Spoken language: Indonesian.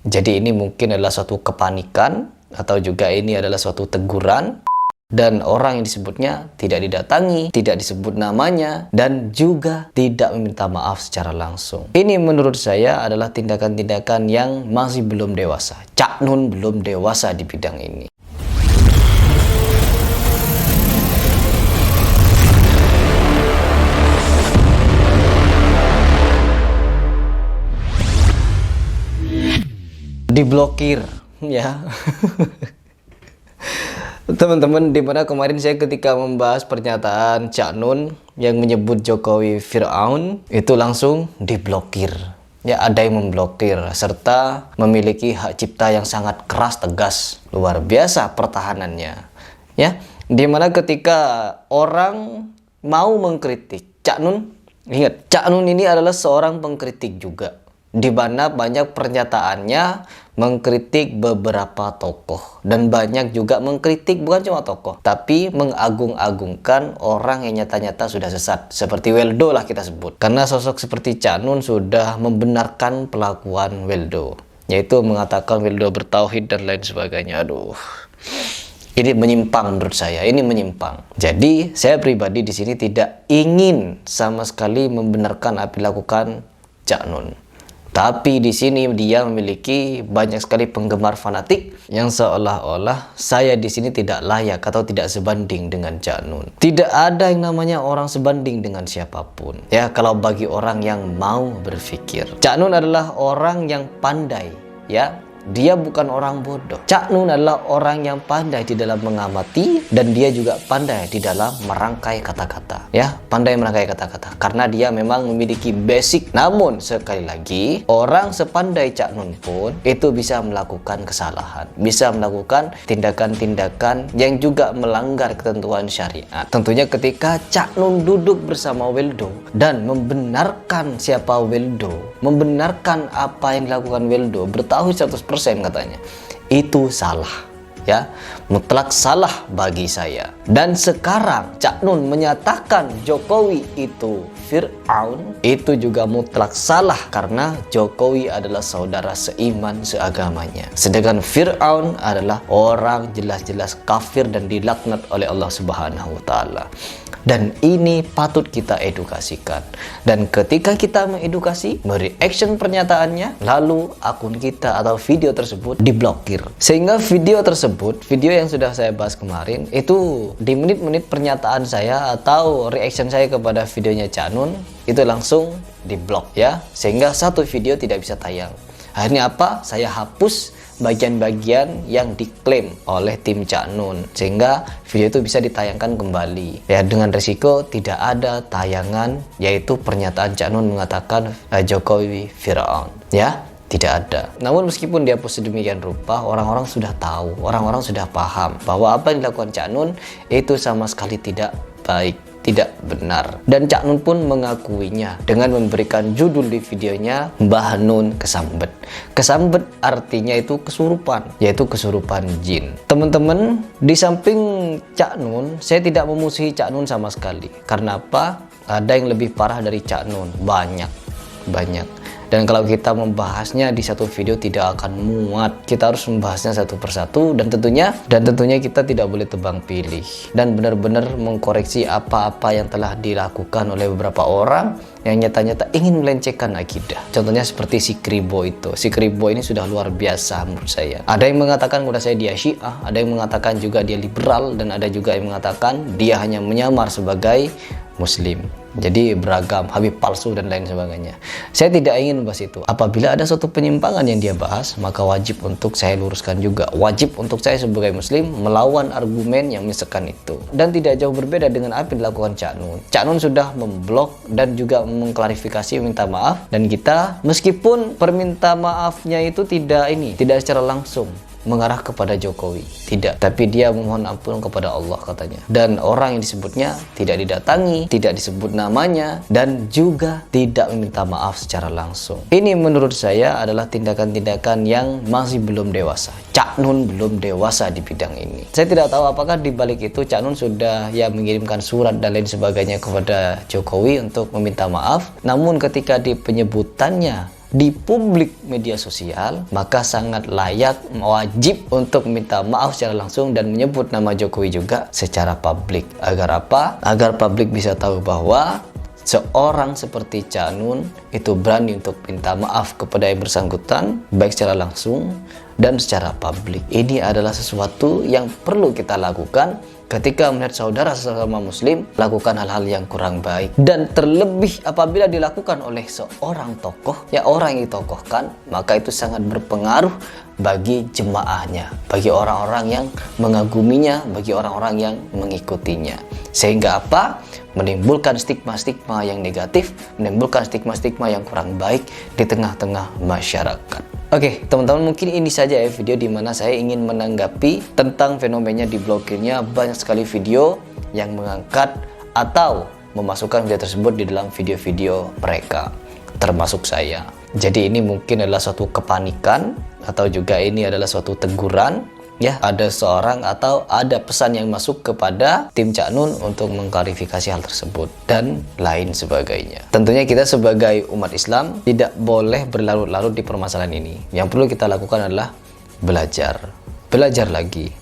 Jadi ini mungkin adalah suatu kepanikan atau juga ini adalah suatu teguran. Dan orang yang disebutnya tidak didatangi, tidak disebut namanya, dan juga tidak meminta maaf secara langsung. Ini menurut saya adalah tindakan-tindakan yang masih belum dewasa. Cak Nun belum dewasa di bidang ini. Diblokir, ya. Teman-teman, dimana kemarin saya ketika membahas pernyataan Cak Nun yang menyebut Jokowi Fir'aun, itu langsung diblokir. Ya, ada yang memblokir serta memiliki hak cipta yang sangat keras tegas, luar biasa pertahanannya. Ya, dimana ketika orang mau mengkritik Cak Nun, ingat Cak Nun ini adalah seorang pengkritik juga, di mana banyak pernyataannya mengkritik beberapa tokoh, dan banyak juga mengkritik bukan cuma tokoh, tapi mengagung-agungkan orang yang nyata-nyata sudah sesat, seperti Weldo lah kita sebut. Karena sosok seperti Cak Nun sudah membenarkan pelakuan Weldo, yaitu mengatakan Weldo bertauhid dan lain sebagainya. Aduh, ini menyimpang menurut saya, ini menyimpang. Jadi saya pribadi di sini tidak ingin sama sekali membenarkan apa yang dilakukan Cak Nun. Tapi di sini dia memiliki banyak sekali penggemar fanatik yang seolah-olah saya di sini tidak layak atau tidak sebanding dengan Cak Nun. Tidak ada yang namanya orang sebanding dengan siapapun. Ya, kalau bagi orang yang mau berpikir. Cak Nun adalah orang yang pandai, ya. Dia bukan orang bodoh. Cak Nun adalah orang yang pandai di dalam mengamati, dan dia juga pandai di dalam merangkai kata-kata. Ya, pandai merangkai kata-kata karena dia memang memiliki basic. Namun sekali lagi, orang sepandai Cak Nun pun itu bisa melakukan kesalahan, bisa melakukan tindakan-tindakan yang juga melanggar ketentuan syariat. Tentunya ketika Cak Nun duduk bersama Weldo dan membenarkan siapa Weldo, membenarkan apa yang dilakukan Weldo, bertauhid 100% katanya, itu salah, ya, mutlak salah bagi saya. Dan sekarang Cak Nun menyatakan Jokowi itu Fir'aun, itu juga mutlak salah karena Jokowi adalah saudara seiman seagamanya, sedangkan Fir'aun adalah orang jelas-jelas kafir dan dilaknat oleh Allah Subhanahu wa Ta'ala. Dan ini patut kita edukasikan. Dan ketika kita mengedukasi, mereaction pernyataannya, lalu akun kita atau video tersebut diblokir. Sehingga video tersebut, video yang sudah saya bahas kemarin, itu di menit-menit pernyataan saya atau reaction saya kepada videonya Cak Nun, itu langsung diblok, ya. Sehingga satu video tidak bisa tayang. Akhirnya apa? Saya hapus bagian-bagian yang diklaim oleh tim Cak Nun, sehingga video itu bisa ditayangkan kembali, ya, dengan resiko tidak ada tayangan, yaitu pernyataan Cak Nun mengatakan Jokowi Fir'aun, ya, tidak ada. Namun meskipun dia post sedemikian rupa, orang-orang sudah tahu, orang-orang sudah paham bahwa apa yang dilakukan Cak Nun itu sama sekali tidak baik, tidak benar. Dan Cak Nun pun mengakuinya dengan memberikan judul di videonya Mbah Nun Kesambet. Kesambet artinya itu kesurupan, yaitu kesurupan jin. Teman-teman, di samping Cak Nun, saya tidak memusuhi Cak Nun sama sekali. Karena apa? Ada yang lebih parah dari Cak Nun, banyak. Dan kalau kita membahasnya di satu video tidak akan muat. Kita harus membahasnya satu persatu, dan tentunya kita tidak boleh tebang pilih dan benar-benar mengkoreksi apa-apa yang telah dilakukan oleh beberapa orang yang nyata-nyata ingin melencengkan akidah. Contohnya seperti si Kribo itu. Si Kribo ini sudah luar biasa menurut saya. Ada yang mengatakan kepada saya dia Syiah, ada yang mengatakan juga dia liberal, dan ada juga yang mengatakan dia hanya menyamar sebagai Muslim. Jadi beragam, Habib palsu dan lain sebagainya. Saya tidak ingin membahas itu. Apabila ada suatu penyimpangan yang dia bahas, maka wajib untuk saya luruskan juga. Wajib untuk saya sebagai Muslim melawan argumen yang menyesakan itu. Dan tidak jauh berbeda dengan apa yang dilakukan Cak Nun. Cak Nun sudah memblok dan juga mengklarifikasi, minta maaf. Dan kita, meskipun perminta maafnya itu tidak secara langsung mengarah kepada Jokowi, tidak, tapi dia memohon ampun kepada Allah katanya. Dan orang yang disebutnya tidak didatangi, tidak disebut namanya, dan juga tidak meminta maaf secara langsung. Ini menurut saya adalah tindakan-tindakan yang masih belum dewasa. Cak Nun belum dewasa di bidang ini. Saya tidak tahu apakah di balik itu Cak Nun sudah mengirimkan surat dan lain sebagainya kepada Jokowi untuk meminta maaf. Namun ketika di penyebutannya di publik media sosial, maka sangat layak, wajib untuk minta maaf secara langsung dan menyebut nama Jokowi juga secara publik. Agar apa? Agar publik bisa tahu bahwa seorang seperti Cak Nun itu berani untuk minta maaf kepada yang bersangkutan, baik secara langsung dan secara publik. Ini adalah sesuatu yang perlu kita lakukan ketika melihat saudara sesama muslim lakukan hal-hal yang kurang baik, dan terlebih apabila dilakukan oleh seorang tokoh, ya orang yang ditokohkan, maka itu sangat berpengaruh bagi jemaahnya, bagi orang-orang yang mengaguminya, bagi orang-orang yang mengikutinya. Sehingga apa? Menimbulkan stigma-stigma yang negatif, menimbulkan stigma-stigma yang kurang baik di tengah-tengah masyarakat. Oke, teman-teman, mungkin ini saja ya video di mana saya ingin menanggapi tentang fenomena diblokirnya banyak sekali video yang mengangkat atau memasukkan video tersebut di dalam video-video mereka, termasuk saya. Jadi ini mungkin adalah suatu kepanikan atau juga ini adalah suatu teguran, ya, ada seorang atau ada pesan yang masuk kepada tim Cak Nun untuk mengklarifikasi hal tersebut dan lain sebagainya. Tentunya kita sebagai umat Islam tidak boleh berlarut-larut di permasalahan ini. Yang perlu kita lakukan adalah belajar lagi,